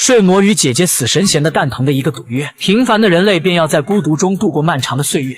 睡魔与姐姐死神弦的蛋疼的一个赌约，平凡的人类便要在孤独中度过漫长的岁月。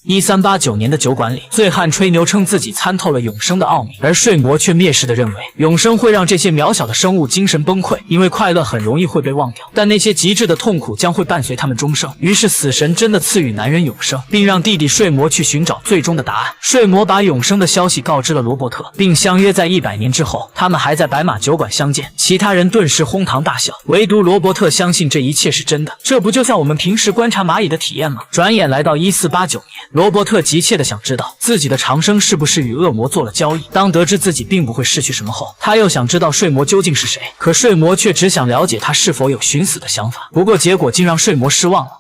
1389年的酒馆里，醉汉吹牛称自己参透了永生的奥秘，而睡魔却蔑视地认为永生会让这些渺小的生物精神崩溃，因为快乐很容易会被忘掉，但那些极致的痛苦将会伴随他们终生。于是死神真的赐予男人永生，并让弟弟睡魔去寻找最终的答案。睡魔把永生的消息告知了罗伯特，并相约在100年之后，他们还在白马酒馆相见。其他人顿时哄堂大笑，唯独罗伯特相信这一切是真的。这不就像我们平时观察蚂蚁的体验吗？转眼来到1489年。罗伯特急切地想知道自己的长生是不是与恶魔做了交易。当得知自己并不会失去什么后，他又想知道睡魔究竟是谁。可睡魔却只想了解他是否有寻死的想法。不过结果竟让睡魔失望了。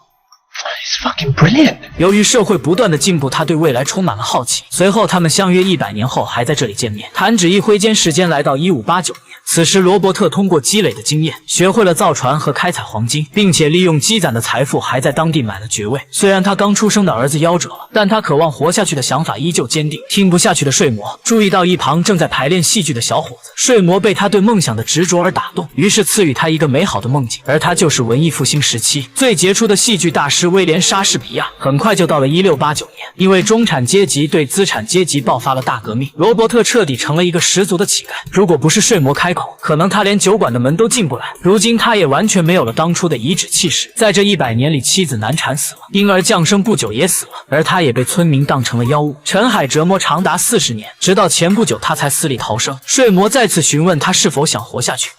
由于社会不断的进步，他对未来充满了好奇。随后他们相约100年后还在这里见面。弹指一挥间，时间来到1589年。此时罗伯特通过积累的经验，学会了造船和开采黄金，并且利用积攒的财富还在当地买了爵位。虽然他刚出生的儿子夭折了，但他渴望活下去的想法依旧坚定。听不下去的睡魔注意到一旁正在排练戏剧的小伙子，睡魔被他对梦想的执着而打动，于是赐予他一个美好的梦境，而他就是文艺复兴时期最杰出的戏剧大师威廉·莎士比亚。很快就到了1689年，因为中产阶级对资产阶级爆发了大革命，罗伯特彻底成了一个十足的乞丐。如果不是睡魔开口，可能他连酒馆的门都进不来。如今他也完全没有了当初的颐指气势。在这100年里，妻子难产死了，婴儿降生不久也死了，而他也被村民当成了妖物。陈海折磨长达40年，直到前不久他才死里逃生。睡魔再次询问他是否想活下去。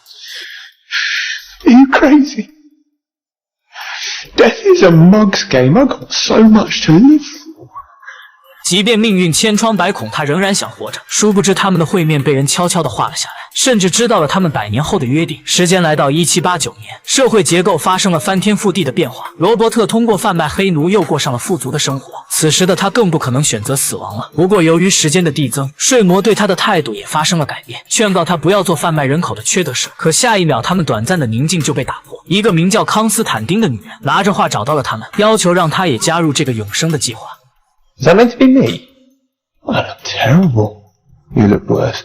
Are you crazy? Death is a mug's game. I've got so much to live for. 即便命运千疮百孔，他仍然想活着。殊不知他们的会面被人悄悄地画了下来，甚至知道了他们100年后的约定。时间来到1789年，社会结构发生了翻天覆地的变化。罗伯特通过贩卖黑奴又过上了富足的生活。此时的他更不可能选择死亡了。不过由于时间的递增，睡魔对他的态度也发生了改变，劝告他不要做贩卖人口的缺德事。可下一秒，他们短暂的宁静就被打破。一个名叫康斯坦丁的女人拿着画找到了他们，要求让他也加入这个永生的计划。Is that meant to be me? I look terrible. You look worse.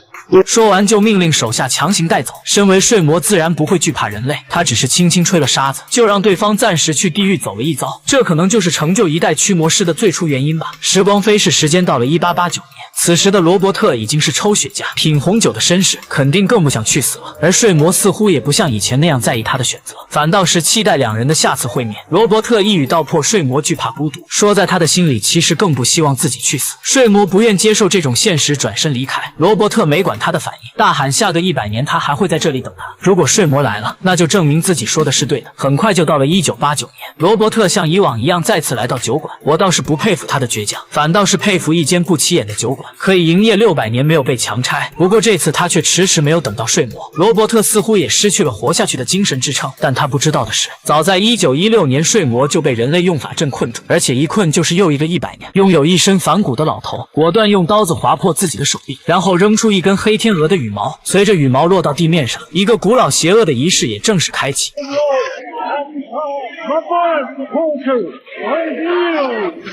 说完就命令手下强行带走。身为睡魔自然不会惧怕人类，他只是轻轻吹了沙子，就让对方暂时去地狱走了一遭。这可能就是成就一代驱魔师的最初原因吧。时光飞逝，时间到了1889年，此时的罗伯特已经是抽雪茄、品红酒的绅士，肯定更不想去死了。而睡魔似乎也不像以前那样在意他的选择，反倒是期待两人的下次会面。罗伯特一语道破睡魔惧怕孤独，说在他的心里其实更不希望自己去死。睡魔不愿接受这种现实，转身离开。罗伯特没管他的反应，大喊下个100年他还会在这里等他。如果睡魔来了，那就证明自己说的是对的。很快就到了1989年，罗伯特像以往一样再次来到酒馆。我倒是不佩服他的倔强，反倒是佩服一间不起眼的酒馆可以营业600年没有被强拆。不过这次他却迟迟没有等到睡魔。罗伯特似乎也失去了活下去的精神支撑，但他不知道的是，早在1916年睡魔就被人类用法阵困住，而且一困就是又一个100年。拥有一身反骨的老头果断用刀子划破自己的手臂，然后扔出一根黑天鹅的羽毛。随着羽毛落到地面上，一个古老邪恶的仪式也正式开启。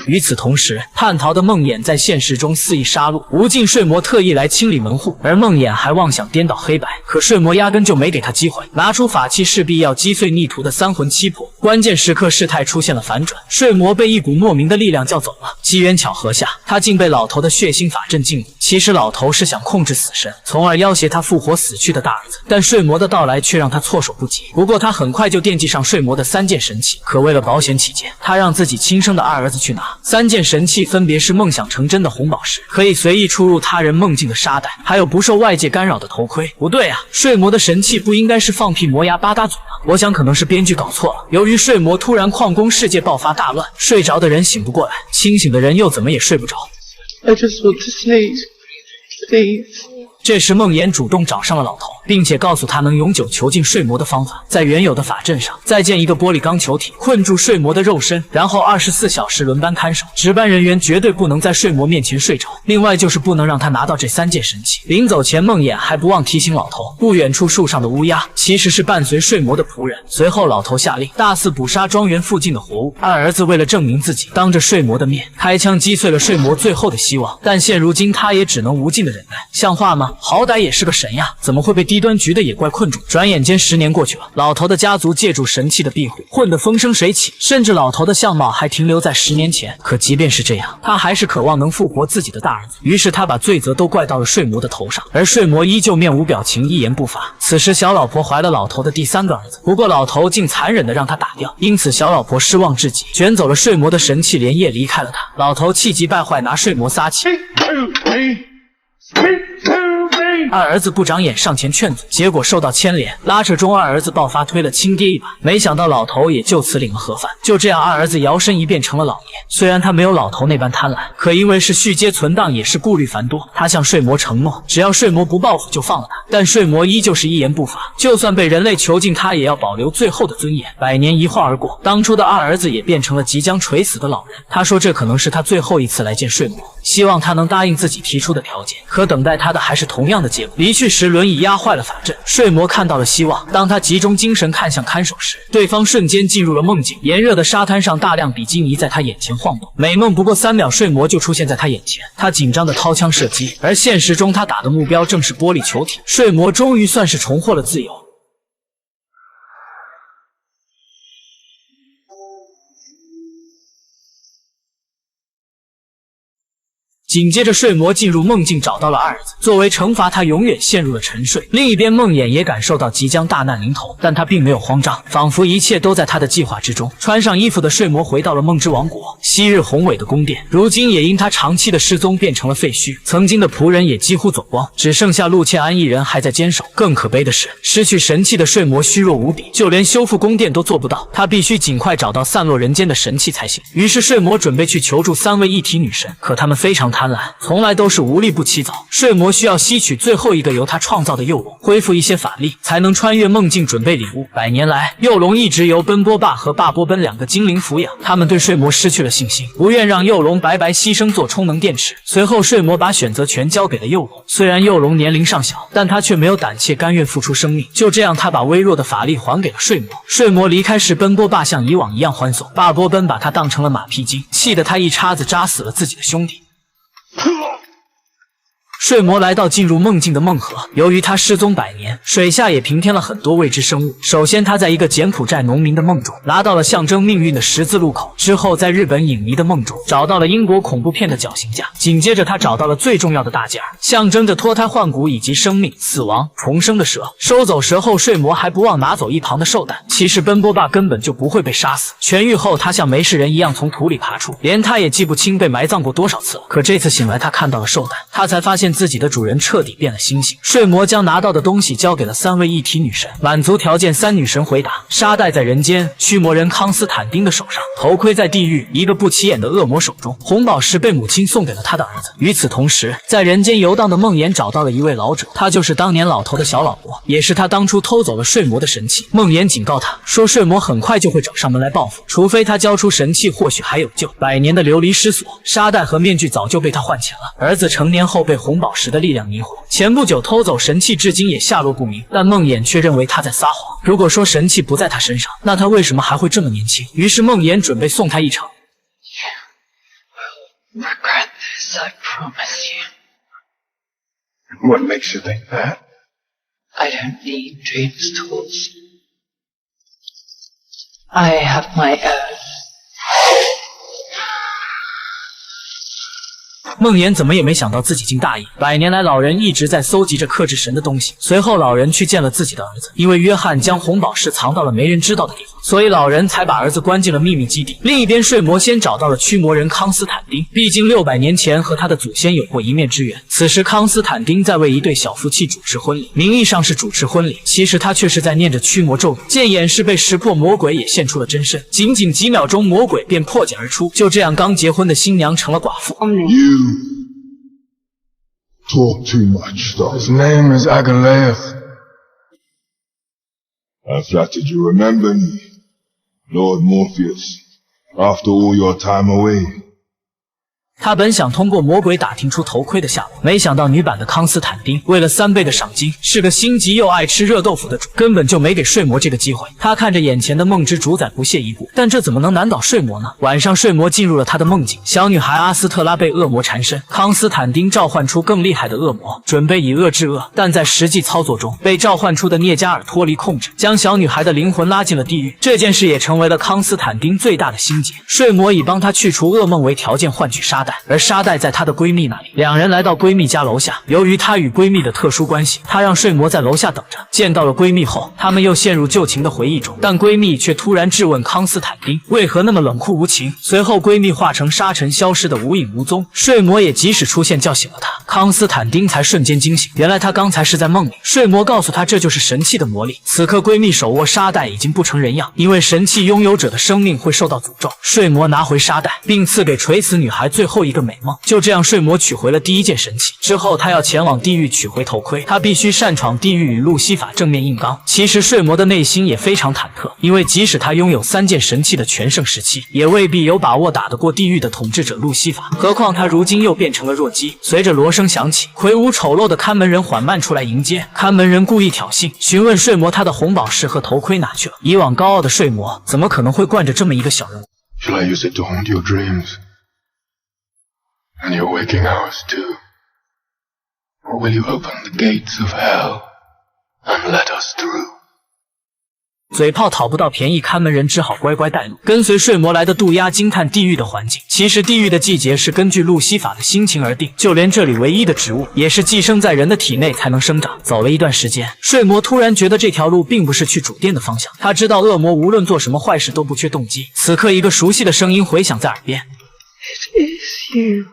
与此同时，叛逃的梦魇在现实中肆意杀戮，无尽睡魔特意来清理门户，而梦魇还妄想颠倒黑白，可睡魔压根就没给他机会，拿出法器势必要击碎逆徒的三魂七魄。关键时刻事态出现了反转，睡魔被一股莫名的力量叫走了。机缘巧合下，他竟被老头的血腥法阵禁锢。其实老头是想控制死神，从而要挟他复活死去的大儿子，但睡魔的到来却让他措手不及。不过他很快就惦记上睡魔的3件神器，可为了保险起见，他让自己亲生的二儿子去拿。3件神器分别是梦想成真的红宝石，可以随意出入他人梦境的沙袋，还有不受外界干扰的头盔。不对啊，睡魔的神器不应该是放屁磨牙8大嘴吗？我想可能是编剧搞错了。由于睡魔突然矿工世界爆发大乱，睡着的人醒不过来，清醒的人又怎么也睡不着。 I just want to sleep. Please. 这时梦魇主动找上了老头，并且告诉他能永久囚禁睡魔的方法，在原有的法阵上再建一个玻璃钢球体，困住睡魔的肉身，然后24小时轮班看守，值班人员绝对不能在睡魔面前睡着。另外就是不能让他拿到这3件神器。临走前，梦魇还不忘提醒老头，不远处树上的乌鸦其实是伴随睡魔的仆人。随后老头下令大肆捕杀庄园附近的活物。二儿子为了证明自己，当着睡魔的面开枪击碎了睡魔最后的希望，但现如今他也只能无尽的忍耐。像话吗？好歹也是个神呀，怎么会被低端局的野怪困住？转眼间10年过去了，老头的家族借助神器的庇护，混得风生水起，甚至老头的相貌还停留在10年前。可即便是这样，他还是渴望能复活自己的大儿子，于是他把罪责都怪到了睡魔的头上，而睡魔依旧面无表情，一言不发。此时小老婆怀了老头的第3个儿子，不过老头竟残忍地让他打掉，因此小老婆失望至极，卷走了睡魔的神器，连夜离开了他。老头气急败坏，拿睡魔撒气。二儿子不长眼，上前劝阻，结果受到牵连，拉扯中二儿子爆发，推了亲爹一把。没想到老头也就此领了盒饭。就这样，二儿子摇身一变成了老爷。虽然他没有老头那般贪婪，可因为是续接存档，也是顾虑繁多。他向睡魔承诺，只要睡魔不报复就放了他。但睡魔依旧是一言不发，就算被人类囚禁，他也要保留最后的尊严。100年一晃而过，当初的二儿子也变成了即将垂死的老人。他说这可能是他最后一次来见睡魔，希望他能答应自己提出的条件。可等待他的还是同样的结果。离去时，轮椅压坏了法阵，睡魔看到了希望。当他集中精神看向看守时，对方瞬间进入了梦境。炎热的沙滩上，大量比基尼在他眼前晃动。美梦不过3秒，睡魔就出现在他眼前。他紧张的掏枪射击，而现实中他打的目标正是玻璃球体。睡魔终于算是重获了自由。紧接着，睡魔进入梦境，找到了二儿子。作为惩罚，他永远陷入了沉睡。另一边，梦魇也感受到即将大难临头，但他并没有慌张，仿佛一切都在他的计划之中。穿上衣服的睡魔回到了梦之王国，昔日宏伟的宫殿，如今也因他长期的失踪变成了废墟。曾经的仆人也几乎走光，只剩下陆茜安一人还在坚守。更可悲的是，失去神器的睡魔虚弱无比，就连修复宫殿都做不到。他必须尽快找到散落人间的神器才行。于是，睡魔准备去求助3位一体女神，可他们非常贪婪，从来都是无利不起早。睡魔需要吸取最后一个由他创造的幼龙，恢复一些法力，才能穿越梦境准备礼物。100年来，幼龙一直由奔波霸和霸波奔2个精灵抚养，他们对睡魔失去了信心，不愿让幼龙白白牺牲做充能电池。随后，睡魔把选择权交给了幼龙，虽然幼龙年龄尚小，但他却没有胆怯，甘愿付出生命。就这样，他把微弱的法力还给了睡魔。睡魔离开时，奔波霸像以往一样欢送，霸波奔把他当成了马屁精，气得他一叉子扎死了自己的兄弟。睡魔来到进入梦境的梦河，由于他失踪100年，水下也平添了很多未知生物。首先，他在一个柬埔寨农民的梦中拿到了象征命运的十字路口，之后在日本影迷的梦中找到了英国恐怖片的绞刑架，紧接着他找到了最重要的大件儿，象征着脱胎换骨以及生命、死亡、重生的蛇。收走蛇后，睡魔还不忘拿走一旁的兽蛋。其实奔波霸根本就不会被杀死，痊愈后他像没事人一样从土里爬出，连他也记不清被埋葬过多少次了。可这次醒来，他看到了兽蛋，他才发现自己的主人彻底变了心性。睡魔将拿到的东西交给了3位一体女神，满足条件3女神回答：沙袋在人间，驱魔人康斯坦丁的手上；头盔在地狱，一个不起眼的恶魔手中；红宝石被母亲送给了他的儿子。与此同时，在人间游荡的梦魇找到了一位老者，他就是当年老头的小老婆，也是他当初偷走了睡魔的神器。梦魇警告他说，睡魔很快就会找上门来报复，除非他交出神器，或许还有救。100年的流离失所，沙袋和面具早就被他换钱了。儿子成年后被红宝石的力量迷惑，前不久偷走神器，至今也下落不明。但梦魇却认为他在撒谎。如果说神器不在他身上，那他为什么还会这么年轻？于是梦魇准备送他一程。Regret this, I promise you. What makes you think that? I don't need dreams tools. I have my own. 梦魇怎么也没想到自己竟大意。100年来，老人一直在搜集着克制神的东西。随后，老人去见了自己的儿子，因为约翰将红宝石藏到了没人知道的地方，所以老人才把儿子关进了秘密基地。另一边，睡魔先找到了驱魔人康斯坦丁，毕竟600年前和他的祖先有过一面之缘。此时，康斯坦丁在为一对小夫妻主持婚礼，名义上是主持婚礼，其实他却是在念着驱魔咒语。见掩饰被识破，魔鬼也现出了真身，仅仅几秒钟，魔鬼便破茧而出。就这样，刚结婚的新娘成了寡妇。Talk too much, though. His name is Agalaeus. I flattered you remember me, Lord Morpheus, after all your time away. 他本想通过魔鬼打听出头盔的下落，没想到女版的康斯坦丁为了3倍的赏金，是个心急又爱吃热豆腐的主，根本就没给睡魔这个机会。他看着眼前的梦之主宰不屑一顾，但这怎么能难倒睡魔呢？晚上睡魔进入了他的梦境，小女孩阿斯特拉被恶魔缠身，康斯坦丁召唤出更厉害的恶魔，准备以恶制恶，但在实际操作中，被召唤出的聂加尔脱离控制，将小女孩的灵魂拉进了地狱。这件事也成为了康斯坦丁最大的心结。睡魔以帮他去除噩梦为条件换取沙袋，而沙袋在她的闺蜜那里。两人来到闺蜜家楼下，由于她与闺蜜的特殊关系，她让睡魔在楼下等着。见到了闺蜜后，他们又陷入旧情的回忆中，但闺蜜却突然质问康斯坦丁为何那么冷酷无情。随后闺蜜化成沙尘消失的无影无踪，睡魔也及时出现叫醒了她，康斯坦丁才瞬间惊醒，原来她刚才是在梦里。睡魔告诉她这就是神器的魔力。此刻闺蜜手握沙袋已经不成人样，因为神器拥有者的生命会受到诅咒。睡魔拿回沙袋，并赐给垂死女孩最后一个美梦。就这样，睡魔取回了第一件神器。之后他要前往地狱取回头盔，他必须擅闯地狱与路西法正面硬刚。其实睡魔的内心也非常忐忑，因为即使他拥有3件神器的全盛时期，也未必有把握打得过地狱的统治者路西法，何况他如今又变成了弱鸡。随着锣声响起，魁梧丑陋的看门人缓慢出来迎接。看门人故意挑衅，询问睡魔他的红宝石和头盔哪去了。以往高傲的睡魔怎么可能会惯着这么一个小人物？ Shall I use it to haunt your dreams? And your waking hours too? Or will you open the gates of hell and let us through? 嘴炮讨不到便宜，看门人只好乖乖带路，跟随睡魔来的渡鸦惊叹地狱的环境。其实地狱的季节是根据路西法的心情而定，就连这里唯一的植物也是寄生在人的体内才能生长。走了一段时间，睡魔突然觉得这条路并不是去主殿的方向。他知道恶魔无论做什么坏事都不缺动机。此刻一个熟悉的声音回响在耳边 It is you.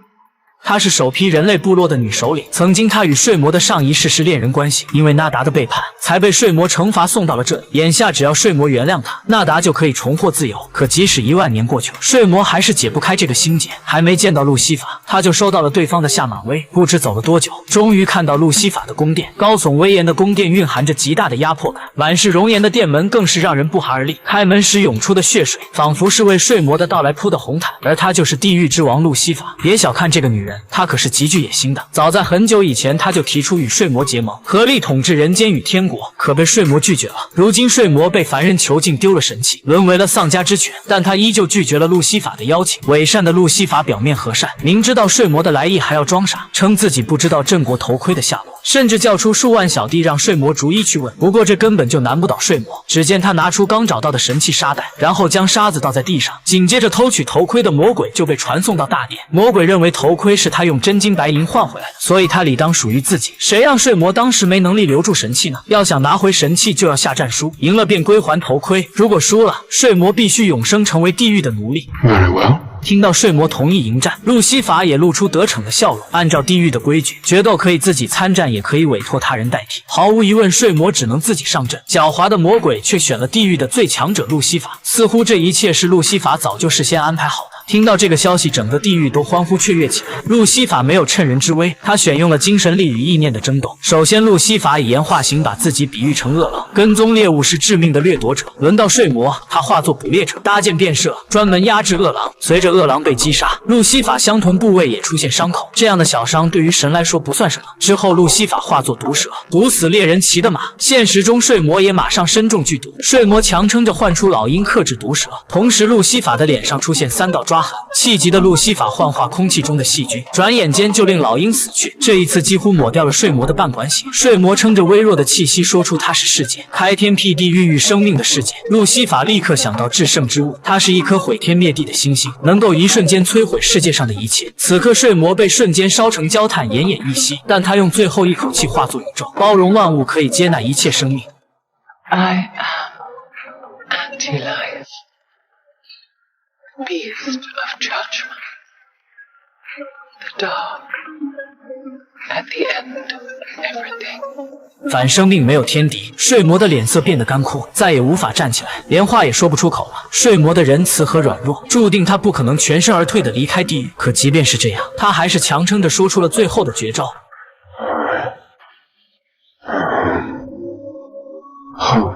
她是首批人类部落的女首领，曾经她与睡魔的上一世是恋人关系，因为纳达的背叛，才被睡魔惩罚送到了这里。眼下只要睡魔原谅她，纳达就可以重获自由。可即使1万年过去了，睡魔还是解不开这个心结。还没见到路西法，他就收到了对方的下马威。不知走了多久，终于看到路西法的宫殿。高耸威严的宫殿蕴含着极大的压迫感，满是容颜的殿门更是让人不寒而栗。开门时涌出的血水，仿佛是为睡魔的到来铺的红毯。而他就是地狱之王路西法。别小看这个女人，她可是极具野心的。早在很久以前，她就提出与睡魔结盟，合力统治人间与天国，可被睡魔拒绝了。如今睡魔被凡人囚禁，丢了神器，沦为了丧家之犬，但他依旧拒绝了路西法的邀请。伪善的路西法表面和善，明知道睡魔的来意还要装傻，称自己不知道镇国头盔的下落，甚至叫出数万小弟让睡魔逐一去问。不过这根本就难不倒睡魔。只见他拿出刚找到的神器沙袋，然后将沙子倒在地上，紧接着偷取头盔的魔鬼就被传送到大殿。魔鬼认为头盔是他用真金白银换回来的，所以他理当属于自己。谁让睡魔当时没能力留住神器呢？要想拿回神器，就要下战书，赢了便归还头盔，如果输了，睡魔必须永生成为地狱的奴隶。 Very well. 听到睡魔同意迎战，路西法也露出得逞的笑容。按照地狱的规矩，决斗可以自己参战，也可以委托他人代替。毫无疑问，睡魔只能自己上阵。狡猾的魔鬼却选了地狱的最强者路西法，似乎这一切是路西法早就事先安排好的。听到这个消息，整个地狱都欢呼雀跃起来。路西法没有趁人之危，他选用了精神力与意念的争斗。首先，路西法以言化形把自己比喻成恶狼，跟踪猎物是致命的掠夺者。轮到睡魔，他化作捕猎者，搭箭变射，专门压制恶狼。随着恶狼被击杀，路西法香臀部位也出现伤口，这样的小伤对于神来说不算什么。之后，路西法化作毒蛇，毒死猎人骑的马。现实中，睡魔也马上身中剧毒。睡魔强撑着唤出老鹰克制毒蛇，同时路西法的脸上出现3道抓痕。气急的路西法幻化空气中的细菌，转眼间就令老鹰死去。这一次几乎抹掉了睡魔的半管血。睡魔撑着微弱的气息说出他是世界，开天辟地孕育生命的世界。路西法立刻想到至圣之物，它是一颗毁天灭地的星星，能够一瞬间摧毁世界上的一切。此刻睡魔被瞬间烧成焦炭，奄奄一息，但他用最后一口气化作宇宙，包容万物，可以接纳一切生命。 I am anti-life, beast of judgment, the dark, at the end of everything. 反生命没有天敌，睡魔的脸色变得干枯，再也无法站起来，连话也说不出口了。睡魔的仁慈和软弱，注定他不可能全身而退地离开地狱。可即便是这样，他还是强撑着说出了最后的绝招。 Hope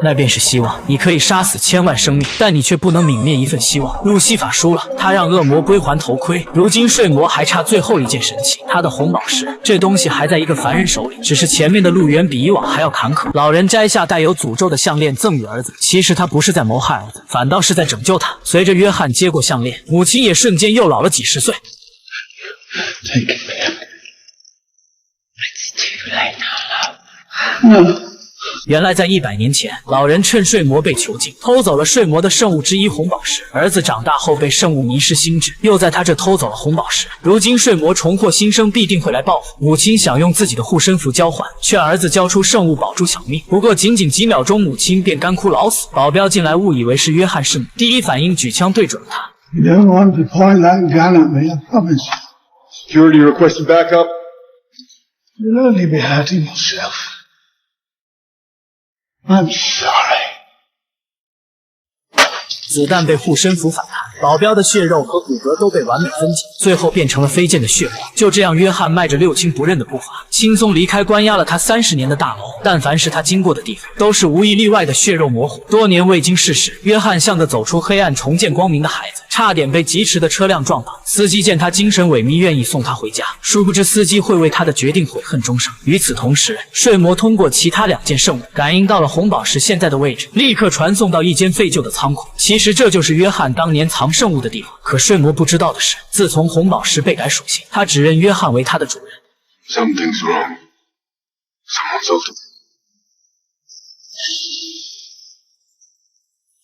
那便是希望。你可以杀死千万生命，但你却不能泯灭一份希望。路西法输了，他让恶魔归还头盔。如今睡魔还差最后一件神器，他的红宝石。这东西还在一个凡人手里，只是前面的路远比以往还要坎坷。老人摘下带有诅咒的项链赠予儿子，其实他不是在谋害儿子，反倒是在拯救他。随着约翰接过项链，母亲也瞬间又老了几十岁。Take it, man. It's too late now, love. No. 原来在100年前，老人趁睡魔被囚禁，偷走了睡魔的圣物之一红宝石。儿子长大后被圣物迷失心智，又在他这偷走了红宝石。如今睡魔重获新生，必定会来报复。母亲想用自己的护身符交换，劝儿子交出圣物保住小命。不过仅仅几秒钟，母亲便干枯老死。保镖进来误以为是约翰弑母，第一反应举枪对准了他。You don't want to point that gun at me, I promise you. Security requesting backup. You'll only be hurting yourself. I'm sorry. 子弹被护身符反弹，保镖的血肉和骨骼都被完美分解，最后变成了飞溅的血沫。就这样，约翰迈着六亲不认的步伐，轻松离开关押了他30年的大楼。但凡是他经过的地方，都是无一例外的血肉模糊。多年未经世事，约翰像个走出黑暗重见光明的孩子，差点被疾驰的车辆撞倒。司机见他精神萎靡，愿意送他回家，殊不知司机会为他的决定悔恨终生。与此同时，睡魔通过其他2件圣物感应到了红宝石现在的位置，立刻传送到一间废旧的仓库。其实这就是约翰当年藏圣物的地方。可睡魔不知道的是，自从红宝石被改属性，他只认约翰为他的主人。 Something's wrong. Someone's ultimate.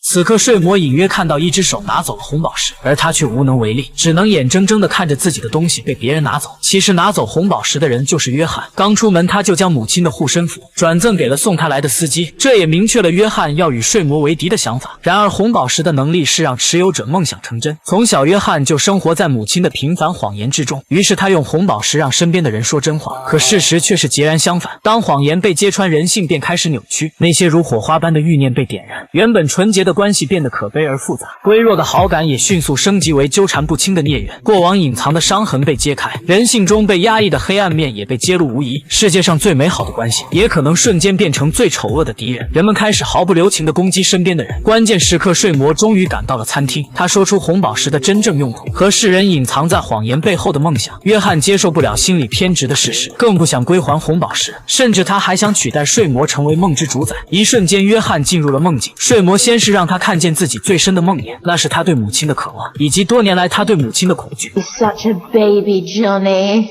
此刻，睡魔隐约看到一只手拿走了红宝石，而他却无能为力，只能眼睁睁地看着自己的东西被别人拿走。其实拿走红宝石的人就是约翰。刚出门，他就将母亲的护身符转赠给了送他来的司机，这也明确了约翰要与睡魔为敌的想法。然而，红宝石的能力是让持有者梦想成真。从小，约翰就生活在母亲的平凡谎言之中，于是他用红宝石让身边的人说真话。可事实却是截然相反，当谎言被揭穿，人性便开始扭曲，那些如火花般的欲念被点燃，原本纯洁的关系变得可悲而复杂，微弱的好感也迅速升级为纠缠不清的孽缘。过往隐藏的伤痕被揭开，人性中被压抑的黑暗面也被揭露无遗。世界上最美好的关系，也可能瞬间变成最丑恶的敌人。人们开始毫不留情地攻击身边的人。关键时刻，睡魔终于赶到了餐厅，他说出红宝石的真正用途和世人隐藏在谎言背后的梦想。约翰接受不了心理偏执的事实，更不想归还红宝石，甚至他还想取代睡魔成为梦之主宰。一瞬间，约翰进入了梦境。睡魔先是让他看见自己最深的梦魇，那是他对母亲的渴望，以及多年来他对母亲的恐惧。 You're such a baby, Johnny.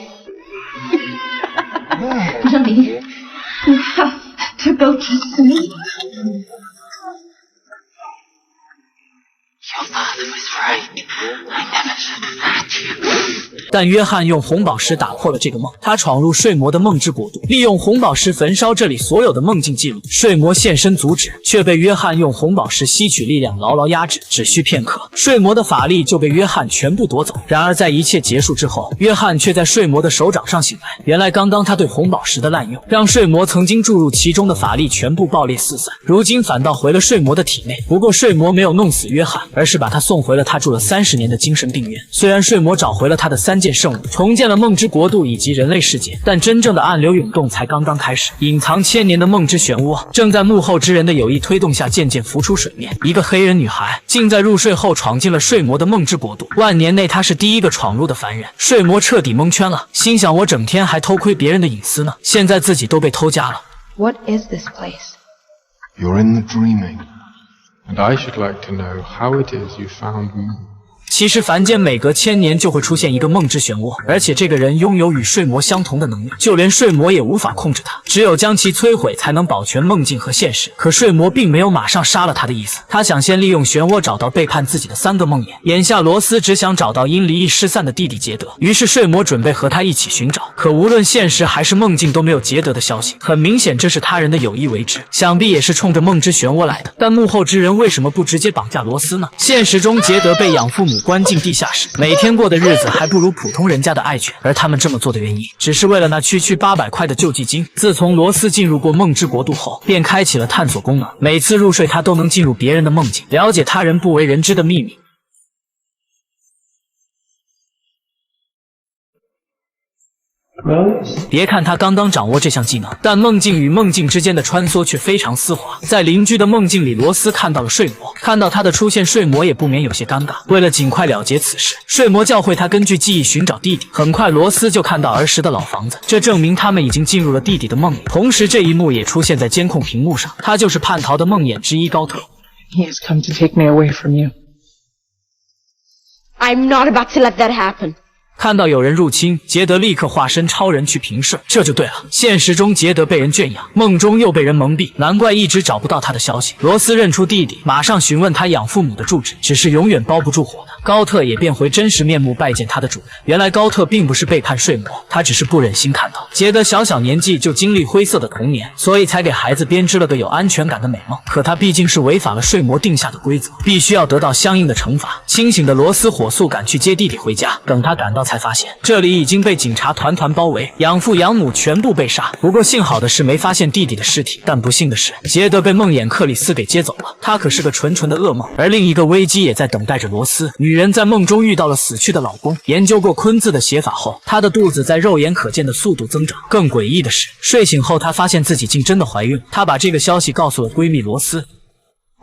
Johnny, you have to go to sleep. Your father was right. I never should have had you. 但约翰用红宝石打破了这个梦，他闯入睡魔的梦之国度，利用红宝石焚烧这里所有的梦境记录。睡魔现身阻止，却被约翰用红宝石吸取力量牢牢压制。只需片刻，睡魔的法力就被约翰全部夺走。然而在一切结束之后，约翰却在睡魔的手掌上醒来。原来刚刚他对红宝石的滥用，让睡魔曾经注入其中的法力全部爆裂四散，如今反倒回了睡魔的体内。不过睡魔没有弄死约翰，而是把他送回了他住了30年的精神病院。虽然睡魔找回了他的3件圣物，重建了梦之国度以及人类世界，但真正的暗流涌动才刚刚开始。隐藏千年的梦之漩涡，正在幕后之人的有意推动下渐渐浮出水面。一个黑人女孩，竟在入睡后闯进了睡魔的梦之国度。万年内，她是第一个闯入的凡人。睡魔彻底蒙圈了，心想我整天还偷窥别人的隐私呢，现在自己都被偷家了。 What is this place? You're in the dreaming. And I should like to know how it is you found me. 其实凡间每隔1000年就会出现一个梦之漩涡，而且这个人拥有与睡魔相同的能力，就连睡魔也无法控制他，只有将其摧毁才能保全梦境和现实。可睡魔并没有马上杀了他的意思，他想先利用漩涡找到背叛自己的3个梦魇。眼下罗斯只想找到因离异失散的弟弟杰德，于是睡魔准备和他一起寻找。可无论现实还是梦境都没有杰德的消息，很明显这是他人的有意为之，想必也是冲着梦之漩涡来的。但幕后之人为什么不直接绑架罗斯呢？现实中杰德被养父母关进地下室，每天过的日子还不如普通人家的爱犬，而他们这么做的原因，只是为了那区区800块的救济金。自从罗斯进入过梦之国度后，便开启了探索功能，每次入睡他都能进入别人的梦境，了解他人不为人知的秘密。别看他刚刚掌握这项技能，但梦境与梦境之间的穿梭却非常丝滑。在邻居的梦境里，罗斯看到了睡魔，看到他的出现，睡魔也不免有些尴尬。为了尽快了结此事，睡魔教会他根据记忆寻找弟弟。很快，罗斯就看到儿时的老房子，这证明他们已经进入了弟弟的梦里。同时，这一幕也出现在监控屏幕上，他就是叛逃的梦魇之一高特。He has come to take me away from you. I'm not about to let that happen. 看到有人入侵，杰德立刻化身超人去平视，这就对了。现实中杰德被人圈养，梦中又被人蒙蔽，难怪一直找不到他的消息。罗斯认出弟弟，马上询问他养父母的住址，只是永远包不住火的。高特也变回真实面目拜见他的主人。原来高特并不是背叛睡魔，他只是不忍心看到杰德小年纪就经历灰色的童年，所以才给孩子编织了个有安全感的美梦。可他毕竟是违反了睡魔定下的规则，必须要得到相应的惩罚。清醒的罗斯火速赶去接弟弟回家，等他赶到才发现这里已经被警察团包围，养父养母全部被杀。不过幸好的是没发现弟弟的尸体，但不幸的是杰德被梦魇克里斯给接走了，他可是个纯的噩梦。而另一个危机也在等待着罗斯。女人在梦中遇到了死去的老公，研究过昆字的写法后，她的肚子在肉眼可见的速度增长。更诡异的是，睡醒后她发现自己竟真的怀孕，她把这个消息告诉了闺蜜罗斯。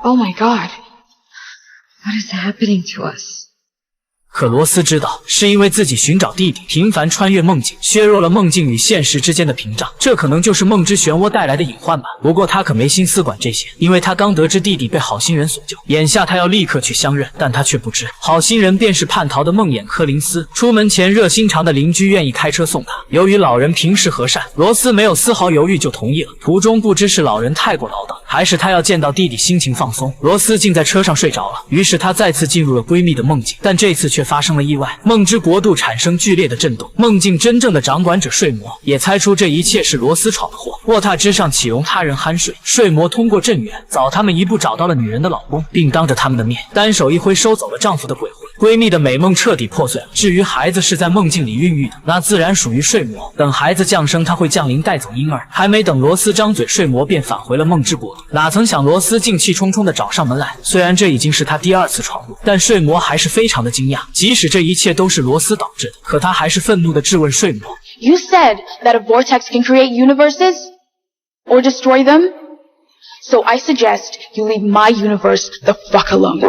Oh my god. What is happening to us? 可罗斯知道，是因为自己寻找弟弟，频繁穿越梦境，削弱了梦境与现实之间的屏障，这可能就是梦之漩涡带来的隐患吧。不过他可没心思管这些，因为他刚得知弟弟被好心人所救，眼下他要立刻去相认，但他却不知，好心人便是叛逃的梦魇柯林斯。出门前，热心肠的邻居愿意开车送他，由于老人平时和善，罗斯没有丝毫犹豫就同意了。途中不知是老人太过唠叨，还是他要见到弟弟心情放松，罗斯竟在车上睡着了。于是他再次进入了闺蜜的梦境，但这次却发生了意外，梦之国度产生剧烈的震动。梦境真正的掌管者睡魔也猜出这一切是罗斯闯的祸，卧榻之上岂容他人酣睡。睡魔通过震源早他们一步找到了女人的老公，并当着他们的面单手一挥收走了丈夫的鬼魂。闺蜜的美梦彻底破碎了。至于孩子是在梦境里孕育的，那自然属于睡魔。等孩子降生，他会降临带走婴儿。还没等罗斯张嘴，睡魔便返回了梦之国度。哪曾想罗斯竟气冲冲地找上门来。虽然这已经是他第二次闯入，但睡魔还是非常的惊讶。即使这一切都是罗斯导致的，可他还是愤怒地质问睡魔 You said that a vortex can create universes? Or destroy them? So I suggest you leave my universe the fuck alone.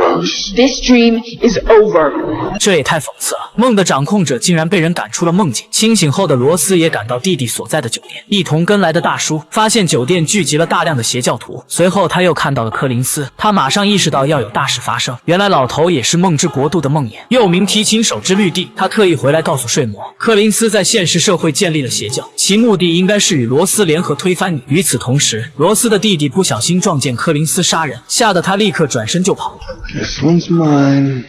This dream is over. 这也太讽刺了，梦的掌控者竟然被人赶出了梦境。清醒后的罗斯也赶到弟弟所在的酒店，一同跟来的大叔发现酒店聚集了大量的邪教徒。随后他又看到了柯林斯，他马上意识到要有大事发生。原来老头也是梦之国度的梦魇，又名提琴手之绿地。他特意回来告诉睡魔，柯林斯在现实社会建立了邪教，其目的应该是与罗斯联合推翻你。与此同时，罗斯的弟弟不小心撞见柯林斯杀人，吓得他立刻转身就跑。 This one's mine.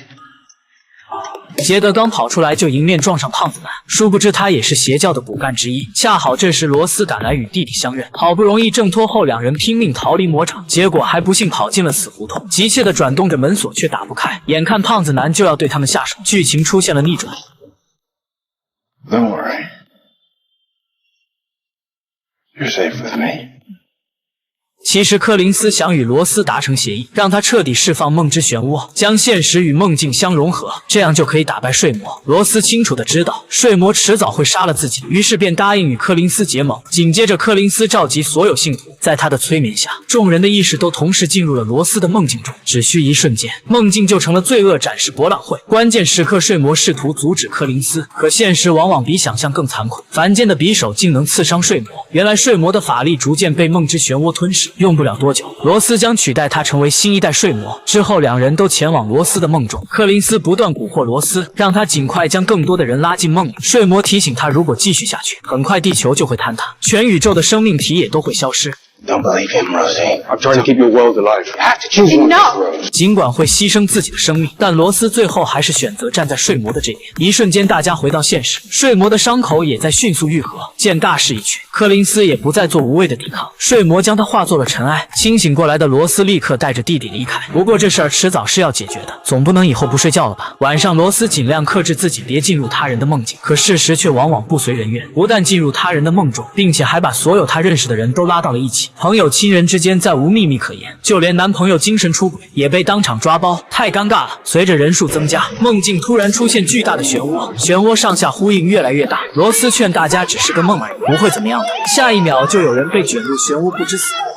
杰德刚跑出来就迎面撞上胖子男，殊不知他也是邪教的骨干之一。恰好这时罗斯赶来与弟弟相认，好不容易挣脱后，两人拼命逃离魔掌，结果还不幸跑进了死胡同，急切地转动着门锁却打不开。眼看胖子男就要对他们下手，剧情出现了逆转。 Don't worry. You're safe with me. 其实柯林斯想与罗斯达成协议，让他彻底释放梦之漩涡，将现实与梦境相融合，这样就可以打败睡魔。罗斯清楚地知道睡魔迟早会杀了自己，于是便答应与柯林斯结盟。紧接着柯林斯召集所有信徒，在他的催眠下，众人的意识都同时进入了罗斯的梦境中，只需一瞬间，梦境就成了罪恶展示博览会。关键时刻，睡魔试图阻止柯林斯，可现实往往比想象更残酷，凡间的匕首竟能刺伤睡魔。原来睡魔的法力逐渐被梦之漩涡吞噬。 用不了多久，罗斯将取代他成为新一代睡魔。之后，两人都前往罗斯的梦中。柯林斯不断蛊惑罗斯，让他尽快将更多的人拉进梦里。睡魔提醒他，如果继续下去，很快地球就会坍塌，全宇宙的生命体也都会消失。 Don't believe him, Rosie. I'm trying to keep your world alive. You have to choose one. No. 尽管会牺牲自己的生命，但罗斯最后还是选择站在睡魔的这边。一瞬间，大家回到现实，睡魔的伤口也在迅速愈合。见大势已去，柯林斯也不再做无谓的抵抗，睡魔将他化作了尘埃。清醒过来的罗斯立刻带着弟弟离开。不过这事儿迟早是要解决的，总不能以后不睡觉了吧？晚上，罗斯尽量克制自己，别进入他人的梦境。可事实却往往不随人愿，不但进入他人的梦中，并且还把所有他认识的人都拉到了一起。朋友亲人之间再无秘密可言，就连男朋友精神出轨也被当场抓包，太尴尬了。随着人数增加，梦境突然出现巨大的漩涡，漩涡上下呼应越来越大。罗斯劝大家只是个梦而已，不会怎么样的。下一秒就有人被卷入漩涡不知死活。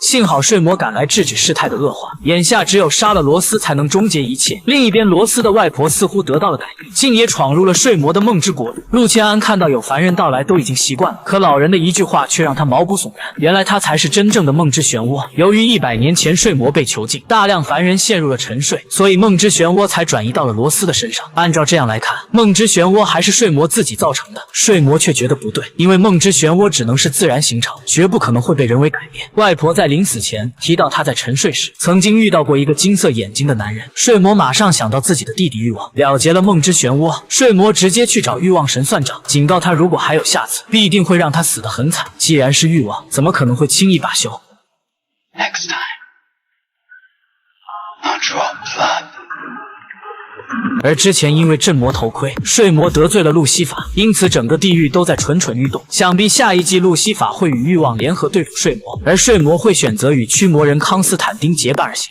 幸好睡魔赶来制止事态的恶化，眼下只有杀了罗斯才能终结一切。另一边，罗斯的外婆似乎得到了改变，竟也闯入了睡魔的梦之国度。陆千安看到有凡人到来都已经习惯了，可老人的一句话却让他毛骨悚然。原来他才是真正的梦之漩涡。由于100年前睡魔被囚禁，大量凡人陷入了沉睡，所以梦之漩涡才转移到了罗斯的身上。按照这样来看，梦之漩涡还是睡魔自己造成的。睡魔却觉得不对，因为梦之漩涡只能是自然形成，绝不可能会被人为改变。外婆在临死前提到他在沉睡时曾经遇到过一个金色眼睛的男人，睡魔马上想到自己的弟弟欲望，了结了梦之漩涡。睡魔直接去找欲望神算账，警告他如果还有下次，必定会让他死得很惨。既然是欲望，怎么可能会轻易罢休？ Next time, I'll draw blood. 而之前因为镇魔头盔，睡魔得罪了路西法，因此整个地狱都在蠢蠢欲动。想必下一季路西法会与欲望联合对付睡魔，而睡魔会选择与驱魔人康斯坦丁结伴而行。